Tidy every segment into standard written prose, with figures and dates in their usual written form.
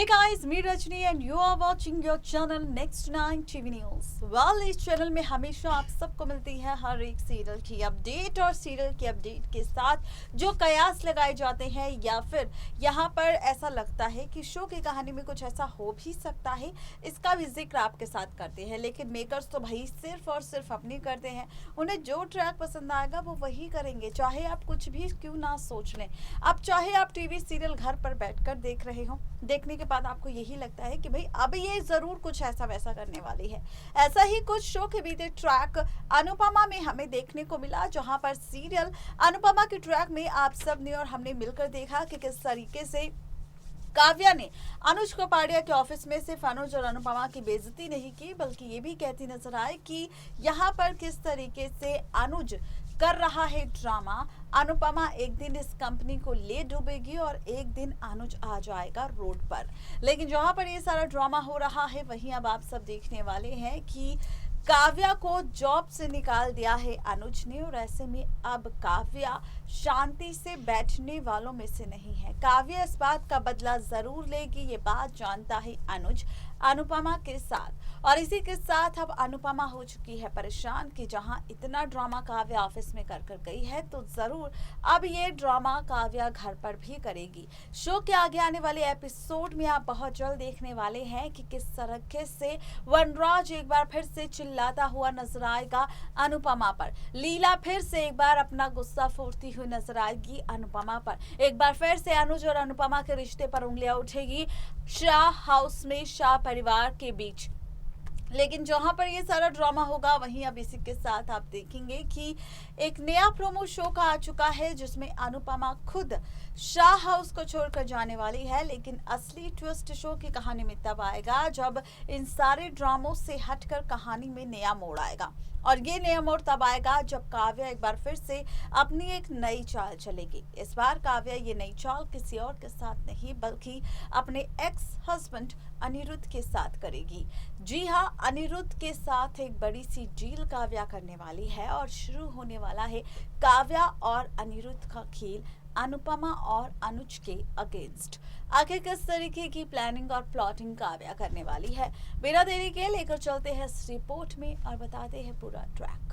Hey guys, me Rajni and you are watching your channel Next 9 TV News. इस channel में हमेशा आप सबको मिलती है हर एक सीरियल की अपडेट और सीरियल की अपडेट के साथ जो कयास लगाए जाते हैं या फिर यहाँ पर ऐसा लगता है कि शो की कहानी में कुछ ऐसा हो भी सकता है, इसका भी जिक्र आपके साथ करते हैं। लेकिन मेकर्स तो भाई सिर्फ और सिर्फ अपनी करते हैं, उन्हें जो ट्रैक पसंद आएगा वो वही करेंगे, चाहे आप कुछ भी क्यों ना सोच लें। अब चाहे आप टीवी सीरियल घर पर बैठकर देख रहे हो, देखने के बाद आपको यही लगता है कि भाई अब ये जरूर कुछ ऐसा वैसा करने वाली है। ऐसा ही कुछ शो के बीते ट्रैक अनुपमा में हमें देखने को मिला, जहां पर सीरियल अनुपमा के ट्रैक में आप सब ने और हमने मिलकर देखा कि किस तरीके से काव्या ने अनुज कपाड़िया के ऑफिस में सिर्फ अनुज और अनुपमा की बेइज्जती नहीं की, बल्कि ये भी कहती नजर आई कि यहाँ पर किस तरीके से अनुज कर रहा है ड्रामा। अनुपमा एक दिन इस कंपनी को ले डूबेगी और एक दिन अनुज आ जाएगा रोड पर। लेकिन जहां पर ये सारा ड्रामा हो रहा है, वहीं अब आप सब देखने वाले हैं कि काव्या को जॉब से निकाल दिया है अनुज ने, और ऐसे में अब काव्या शांति से बैठने वालों में से नहीं है। काव्या इस बात का बदला जरूर लेगी, ये बात जानता है अनुज अनुपमा के साथ। और इसी के साथ अब अनुपमा हो चुकी है परेशान कि जहां इतना ड्रामा काव्या ऑफिस में कर गई है, तो जरूर अब ये ड्रामा काव्या घर पर भी करेगी। शो के आगे आने वाले एपिसोड में आप बहुत जल्द देखने वाले हैं कि किस तरीके से वनराज एक बार फिर से चिल्लाता हुआ नजर आएगा अनुपमा पर। लीला फिर से एक बार अपना गुस्सा फोड़ती हुई नजर आएगी अनुपमा पर। एक बार फिर से अनुज और अनुपमा के रिश्ते पर उंगलियां उठेगी शाह हाउस में, शाह परिवार के बीच। लेकिन जहां पर ये सारा ड्रामा होगा, वहीं अब इसी के साथ आप देखेंगे कि एक नया प्रोमो शो का आ चुका है, जिसमें अनुपमा खुद शाह हाउस को छोड़कर जाने वाली है। लेकिन असली ट्विस्ट शो की कहानी में तब आएगा जब इन सारे ड्रामों से हटकर कहानी में नया मोड़ आएगा। और ये नया मोड़ तब आएगा जब काव्या एक बार फिर से अपनी एक नई चाल चलेगी। इस बार काव्या ये नई चाल किसी और के साथ नहीं, बल्कि अपने एक्स हस्बैंड अनिरुद्ध के साथ करेगी। जी हाँ, अनिरुद्ध के साथ एक बड़ी सी डील काव्या करने वाली है और शुरू होने वाला है काव्या और अनिरुद्ध का खेल अनुपमा और अनुज के अगेंस्ट। आखिर किस तरीके की प्लानिंग और प्लॉटिंग काव्या करने वाली है, बिना देरी के लेकर चलते हैं इस रिपोर्ट में और बताते हैं पूरा ट्रैक।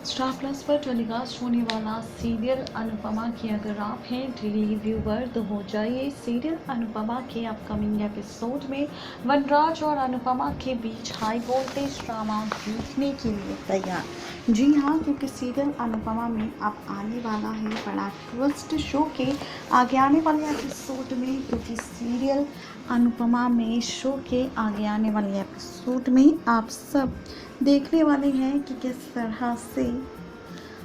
स्टार प्लस पर टेलीकास्ट होने वाला सीरियल अनुपमा की अगर आप हैं डेली व्यूवर, तो हो जाइए सीरियल अनुपमा के अपकमिंग एपिसोड में वनराज और अनुपमा के बीच हाई वोल्टेज ड्रामा देखने के लिए तैयार। जी हाँ, क्योंकि सीरियल अनुपमा में अब आने वाला है बड़ा ट्विस्ट शो के आगे आने वाले एपिसोड में। क्योंकि सीरियल अनुपमा में शो के आगे आने वाले एपिसोड में आप सब देखने वाले हैं कि किस तरह से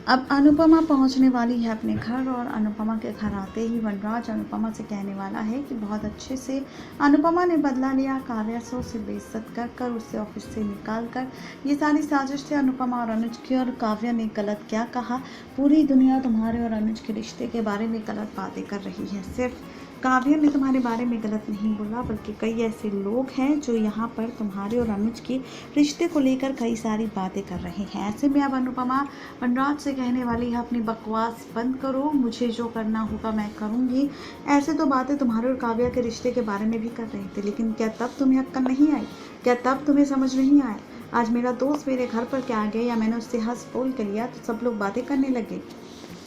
अब अनुपमा पहुंचने वाली है अपने घर। और अनुपमा के घर आते ही वनराज अनुपमा से कहने वाला है कि बहुत अच्छे से अनुपमा ने बदला लिया काव्या से, उसे बेइज्जत कर उसे ऑफिस से निकाल कर। ये सारी साजिश थी अनुपमा और अनुज की। और काव्या ने गलत क्या कहा, पूरी दुनिया तुम्हारे और अनुज के रिश्ते के बारे में गलत बातें कर रही है। सिर्फ काव्या ने तुम्हारे बारे में गलत नहीं बोला, बल्कि कई ऐसे लोग हैं जो यहाँ पर तुम्हारे और अनुज के रिश्ते को लेकर कई सारी बातें कर रहे हैं। ऐसे में अब अनुपमा वनराज से कहने वाली है अपनी बकवास बंद करो, मुझे जो करना होगा मैं करूँगी। ऐसे तो बातें तुम्हारे और काव्या के रिश्ते के बारे में भी कर रहे थे, लेकिन क्या तब तुम्हें अक्ल नहीं आई? क्या तब तुम्हें समझ नहीं आया? आज मेरा दोस्त मेरे घर पर क्या आ गया या मैंने उससे हंस बोल कर लिया तो सब लोग बातें करने लगे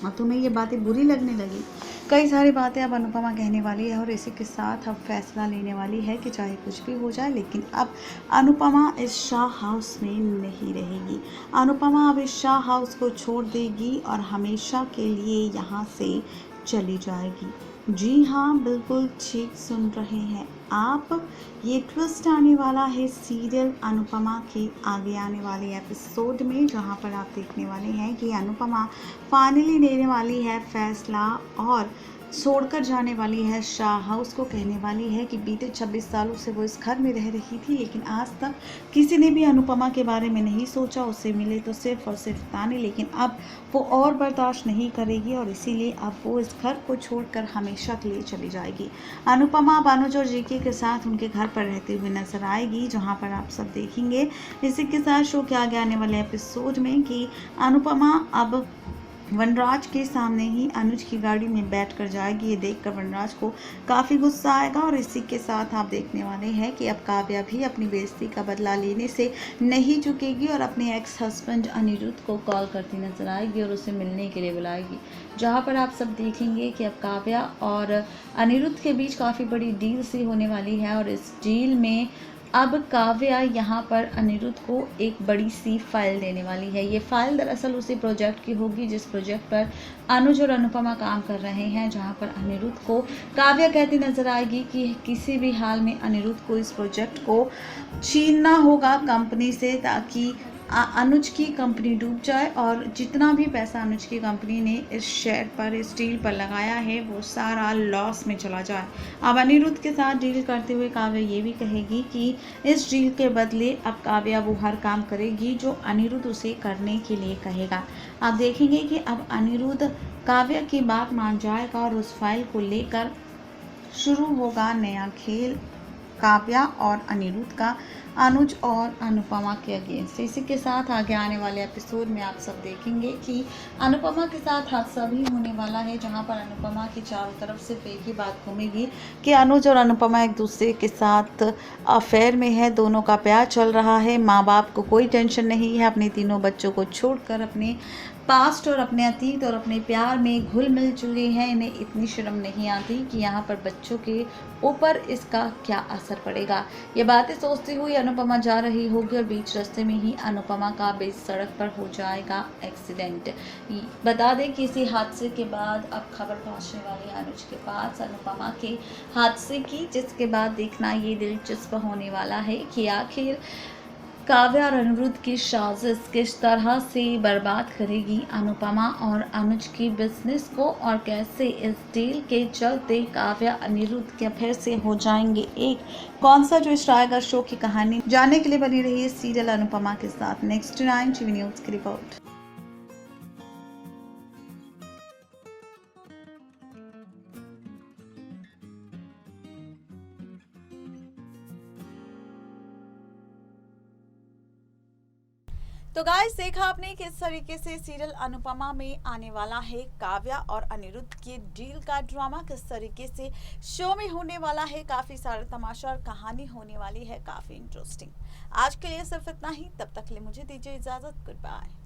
और तुम्हें ये बातें बुरी लगने लगी। कई सारी बातें अब अनुपमा कहने वाली है और इसी के साथ अब फैसला लेने वाली है कि चाहे कुछ भी हो जाए, लेकिन अब अनुपमा इस शाह हाउस में नहीं रहेगी। अनुपमा अब इस शाह हाउस को छोड़ देगी और हमेशा के लिए यहाँ से चली जाएगी। जी हाँ, बिल्कुल ठीक सुन रहे हैं आप, ये ट्विस्ट आने वाला है सीरियल अनुपमा के आगे आने वाले एपिसोड में, जहाँ पर आप देखने वाले हैं कि अनुपमा फाइनली लेने वाली है फैसला और छोड़कर जाने वाली है शाह हाउस को। कहने वाली है कि बीते 26 सालों से वो इस घर में रह रही थी, लेकिन आज तक किसी ने भी अनुपमा के बारे में नहीं सोचा, उससे मिले तो सिर्फ और सिर्फ ताने। लेकिन अब वो और बर्दाश्त नहीं करेगी और इसीलिए अब वो इस घर को छोड़कर हमेशा के लिए चली जाएगी। अनुपमा अनुज और जीके के साथ उनके घर पर रहते हुए नजर आएगी, जहाँ पर आप सब देखेंगे इसी के साथ शो के आगे आने वाले एपिसोड में कि अनुपमा अब वनराज के सामने ही अनुज की गाड़ी में बैठकर जाएगी। ये देखकर वनराज को काफ़ी गुस्सा आएगा और इसी के साथ आप देखने वाले हैं कि अब काव्या भी अपनी बेइज्जती का बदला लेने से नहीं चुकेगी और अपने एक्स हस्बैंड अनिरुद्ध को कॉल करती नजर आएगी और उसे मिलने के लिए बुलाएगी, जहां पर आप सब देखेंगे कि अब काव्या और अनिरुद्ध के बीच काफ़ी बड़ी डील सी होने वाली है। और इस डील में अब काव्या यहाँ पर अनिरुद्ध को एक बड़ी सी फाइल देने वाली है। ये फाइल दरअसल उसी प्रोजेक्ट की होगी जिस प्रोजेक्ट पर अनुज और अनुपमा काम कर रहे हैं, जहाँ पर अनिरुद्ध को काव्या कहती नजर आएगी कि किसी भी हाल में अनिरुद्ध को इस प्रोजेक्ट को छीनना होगा कंपनी से, ताकि अनुज की कंपनी डूब जाए और जितना भी पैसा अनुज की कंपनी ने इस शेयर पर, इस डील पर लगाया है, वो सारा लॉस में चला जाए। अब अनिरुद्ध के साथ डील करते हुए काव्या ये भी कहेगी कि इस डील के बदले अब काव्या वो हर काम करेगी जो अनिरुद्ध उसे करने के लिए कहेगा। आप देखेंगे कि अब अनिरुद्ध काव्या की बात मान जाएगा और उस फाइल को लेकर शुरू होगा नया खेल काव्या और अनिरुद्ध का अनुज और अनुपमा के अगेंस्ट। इसी के साथ आगे आने वाले एपिसोड में आप सब देखेंगे कि अनुपमा के साथ हादसा भी होने वाला है, जहां पर अनुपमा की चारों तरफ सिर्फ एक ही बात घूमेगी कि अनुज और अनुपमा एक दूसरे के साथ अफेयर में है, दोनों का प्यार चल रहा है, माँ बाप को कोई टेंशन नहीं है, अपने तीनों बच्चों को छोड़कर अपने पास्ट और अपने अतीत और अपने प्यार में घुल मिल चुके हैं। इन्हें इतनी शर्म नहीं आती कि यहाँ पर बच्चों के ऊपर इसका क्या असर पड़ेगा। ये बातें सोचती हुई अनुपमा जा रही होगी और बीच रास्ते में ही अनुपमा का बीच सड़क पर हो जाएगा एक्सीडेंट। बता दें कि इसी हादसे के बाद अब खबर पहुंचने वाली है अनुज के पास अनुपमा के हादसे की, जिसके बाद देखना ये दिलचस्प होने वाला है कि आखिर काव्या और अनिरुद्ध की साजिश किस तरह से बर्बाद करेगी अनुपमा और अनुज की बिजनेस को, और कैसे इस डील के चलते काव्या अनिरुद्ध के फिर से हो जाएंगे एक कौन सा ट्विस्ट आएगा शो की कहानी जानने के लिए बनी रही सीरियल अनुपमा के साथ। नेक्स्ट 9 टीवी न्यूज़ की रिपोर्ट। तो गाइस देखा आपने किस तरीके से सीरियल अनुपमा में आने वाला है काव्या और अनिरुद्ध के डील का ड्रामा, किस तरीके से शो में होने वाला है, काफी सारा तमाशा और कहानी होने वाली है, काफी इंटरेस्टिंग। आज के लिए सिर्फ इतना ही, तब तक के लिए मुझे दीजिए इजाजत, गुड बाय।